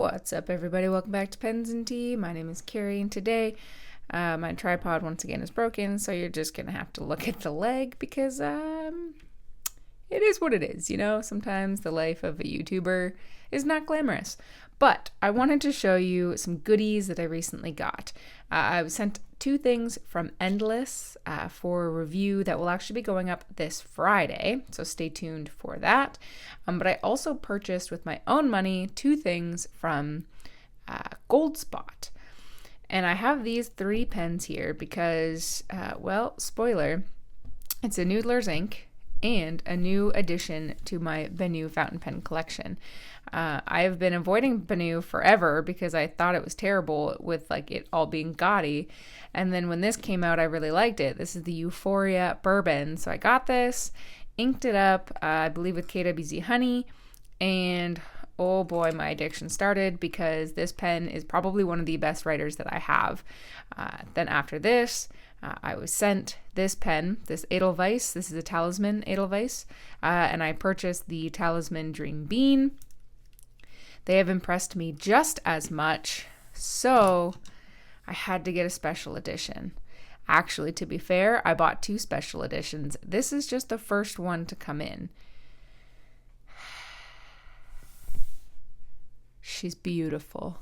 What's up, everybody? Welcome back to Pens and Tea. My name is Carrie, and today my tripod once again is broken, so you're just gonna have to look at the leg because it is what it is, you know? Sometimes the life of a YouTuber is not glamorous. But I wanted to show you some goodies that I recently got. I was sent 2 things from Endless for a review that will actually be going up this Friday, so stay tuned for that. But I also purchased with my own money 2 things from Goldspot. And I have these 3 pens here because, well, spoiler, it's a Noodler's ink and a new addition to my Benu fountain pen collection. I have been avoiding Benu forever because I thought it was terrible with like it all being gaudy. And then when this came out, I really liked it. This is the Euphoria Bourbon. So I got this, inked it up, I believe with KWZ Honey, and oh boy, my addiction started because this pen is probably one of the best writers that I have. Then after this, I was sent this pen, this Edelweiss. This is a Talisman Edelweiss, and I purchased the Talisman Dream Bean. They have impressed me just as much, so I had to get a special edition. Actually, to be fair, I bought 2 special editions. This is just the first one to come in. She's beautiful.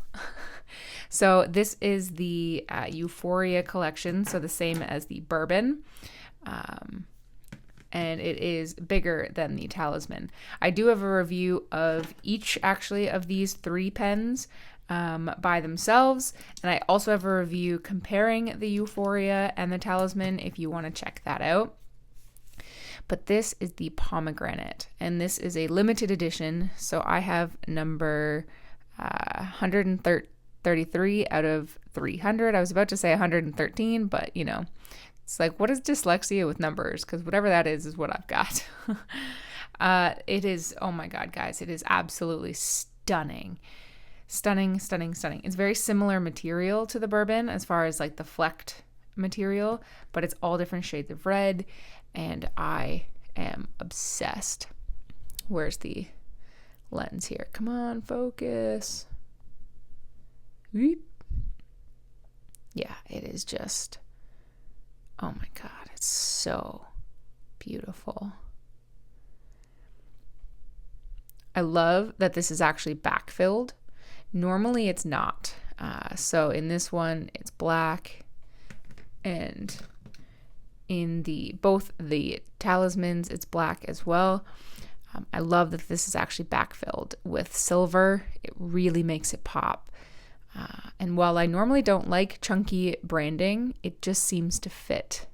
So this is the Euphoria Collection, so the same as the Bourbon. And it is bigger than the Talisman. I do have a review of each, actually, of these 3 pens by themselves. And I also have a review comparing the Euphoria and the Talisman if you want to check that out. But this is the Pomegranate, and this is a limited edition. So I have number 133 out of 300. I was about to say 113, but you know, it's like, what is dyslexia with numbers? Because whatever that is what I've got. It is, oh my God, guys, it is absolutely stunning. Stunning, stunning, stunning. It's very similar material to the Bourbon as far as like the flecked material, but it's all different shades of red, and I am obsessed. Where's the lens here? Come on, focus. Weep. Yeah, it is just, oh my God, it's so beautiful. I love that this is actually backfilled. Normally it's not. So in this one, it's black, and in both the Talismans, it's black as well. I love that this is actually backfilled with silver. It really makes it pop. And while I normally don't like chunky branding, it just seems to fit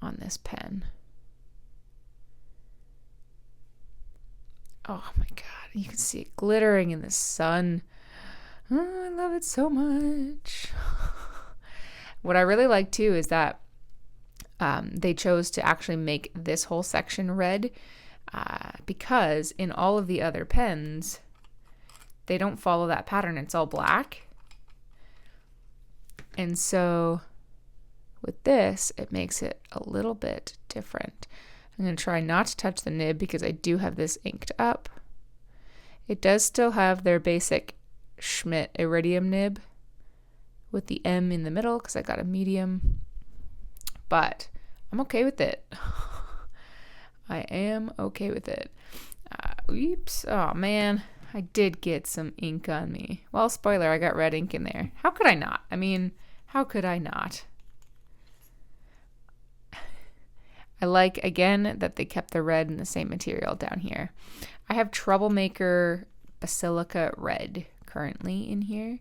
on this pen. Oh my God, you can see it glittering in the sun. Oh, I love it so much. What I really like too is that they chose to actually make this whole section red because in all of the other pens, they don't follow that pattern. It's all black. And so with this, it makes it a little bit different. I'm going to try not to touch the nib because I do have this inked up. It does still have their basic Schmidt Iridium nib with the M in the middle because I got a medium. But I'm okay with it. I am okay with it. Oops. Oh, man. I did get some ink on me. Well, spoiler, I got red ink in there. How could I not? I mean, how could I not? I like, again, that they kept the red in the same material down here. I have Troublemaker Basilica Red currently in here,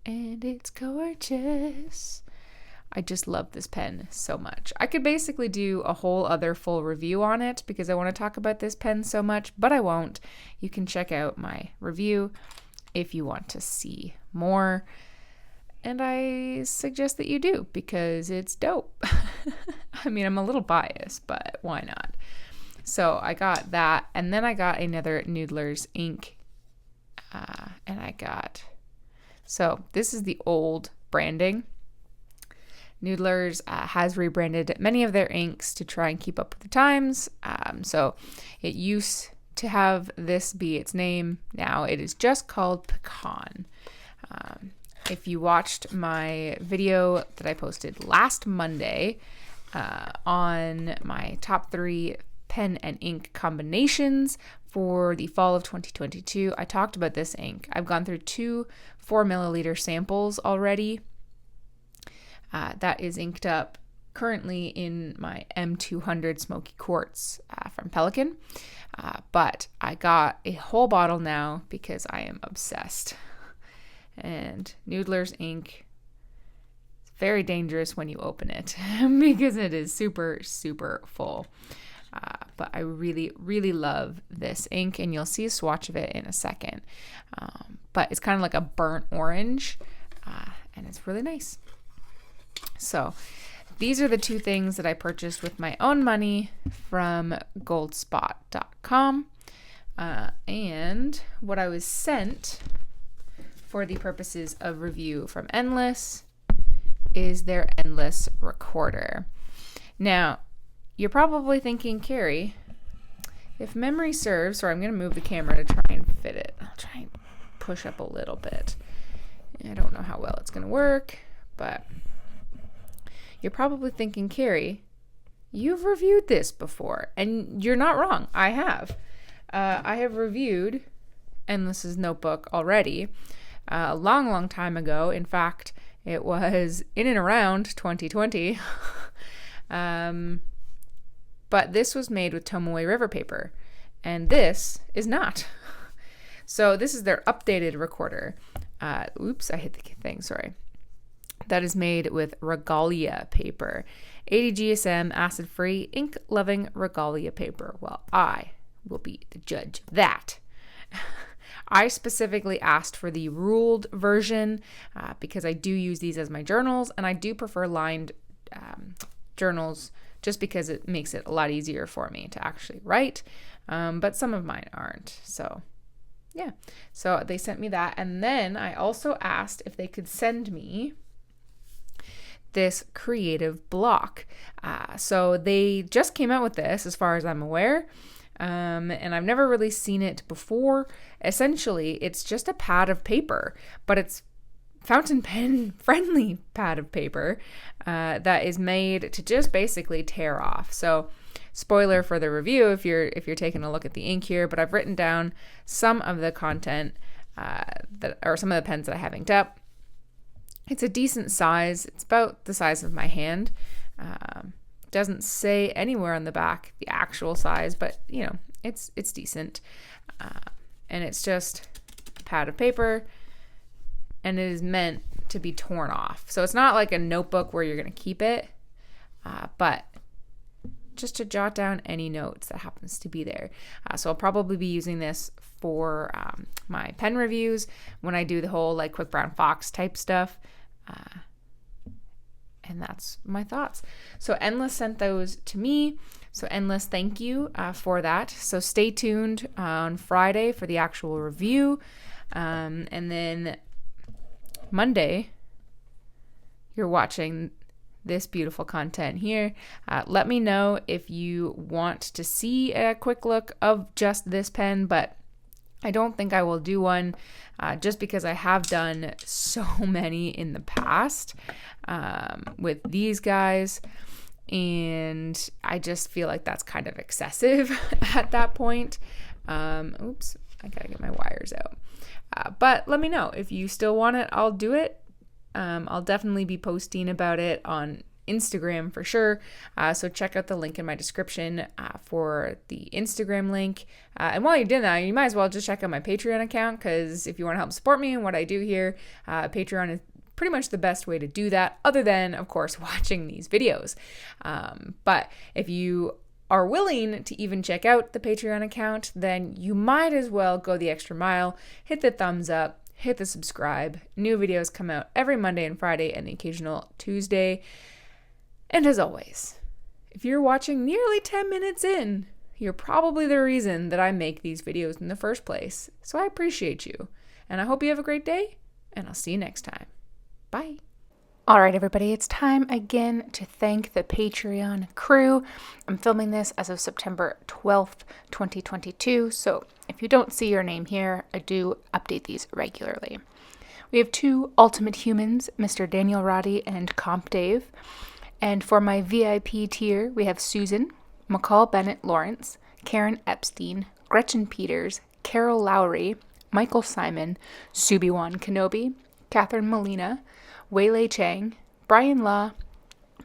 and it's gorgeous. I just love this pen so much. I could basically do a whole other full review on it because I want to talk about this pen so much, but I won't. You can check out my review if you want to see more. And I suggest that you do because it's dope. I mean, I'm a little biased, but why not? So I got that, and then I got another Noodler's ink. So this is the old branding. Noodler's has rebranded many of their inks to try and keep up with the times. So it used to have this be its name now. It is just called Pecan. If you watched my video that I posted last Monday on my top 3 pen and ink combinations for the fall of 2022, I talked about this ink. I've gone through 2 4-milliliter samples already. That is inked up currently in my M200 Smoky Quartz from Pelican. But I got a whole bottle now because I am obsessed. And Noodler's ink is very dangerous when you open it because it is super, super full. But I really, really love this ink, and you'll see a swatch of it in a second. But it's kind of like a burnt orange, and it's really nice. So these are the 2 things that I purchased with my own money from Goldspot.com. And what I was sent for the purposes of review from Endless is their Endless recorder. Now, you're probably thinking, Carrie, if memory serves, or I'm going to move the camera to try and fit it. I'll try and push up a little bit. I don't know how well it's going to work, but you're probably thinking, Carrie, you've reviewed this before, and you're not wrong. I have. I have reviewed Endless's notebook already a long, long time ago. In fact, it was in and around 2020. But this was made with Tomoe River paper, and this is not. So this is their updated recorder. Oops, I hit the thing, sorry. That is made with Regalia paper. 80 GSM, acid-free, ink-loving Regalia paper. Well, I will be the judge of that. I specifically asked for the ruled version because I do use these as my journals, and I do prefer lined journals just because it makes it a lot easier for me to actually write, but some of mine aren't. So yeah, so they sent me that, and then I also asked if they could send me this creative block. So they just came out with this, as far as I'm aware, and I've never really seen it before. Essentially, it's just a pad of paper, but it's fountain pen friendly pad of paper that is made to just basically tear off. So spoiler for the review if you're taking a look at the ink here, but I've written down some of the content or some of the pens that I have inked up. It's a decent size. It's about the size of my hand. Doesn't say anywhere on the back the actual size, but you know, it's decent. And it's just a pad of paper, and it is meant to be torn off. So it's not like a notebook where you're going to keep it, but just to jot down any notes that happens to be there. So I'll probably be using this for my pen reviews when I do the whole like Quick Brown Fox type stuff. And that's my thoughts. So Endless sent those to me. So Endless, thank you for that. So stay tuned on Friday for the actual review. And then Monday, you're watching this beautiful content here. Let me know if you want to see a quick look of just this pen, but I don't think I will do one just because I have done so many in the past with these guys, and I just feel like that's kind of excessive at that point. Oops, I gotta get my wires out. But let me know if you still want it. I'll do it. I'll definitely be posting about it on Instagram for sure. So check out the link in my description for the Instagram link. And while you're doing that, you might as well just check out my Patreon account, because if you want to help support me and what I do here, Patreon is pretty much the best way to do that, other than, of course, watching these videos. But if you are willing to even check out the Patreon account, then you might as well go the extra mile, hit the thumbs up, hit the subscribe. New videos come out every Monday and Friday and the occasional Tuesday. And as always, if you're watching nearly 10 minutes in, you're probably the reason that I make these videos in the first place. So I appreciate you. And I hope you have a great day, and I'll see you next time. Bye. All right, everybody, it's time again to thank the Patreon crew. I'm filming this as of September 12th, 2022, so if you don't see your name here, I do update these regularly. We have two ultimate humans, Mr. Daniel Roddy and Comp Dave. And for my VIP tier, we have Susan, McCall Bennett Lawrence, Karen Epstein, Gretchen Peters, Carol Lowry, Michael Simon, Subiwan Kenobi, Catherine Molina, Weilei Chang, Brian Law,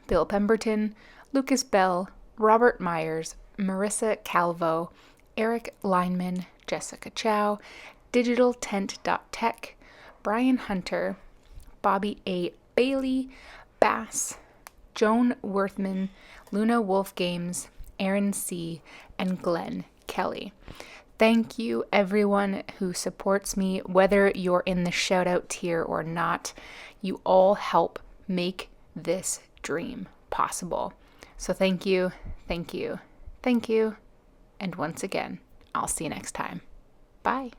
Bill Pemberton, Lucas Bell, Robert Myers, Marissa Calvo, Eric Lineman, Jessica Chow, DigitalTent.tech, Brian Hunter, Bobby A. Bailey, Bass, Joan Worthman, Luna Wolf Games, Aaron C., and Glenn Kelly. Thank you, everyone who supports me, whether you're in the shout out tier or not. You all help make this dream possible. So thank you, thank you, thank you. And once again, I'll see you next time. Bye.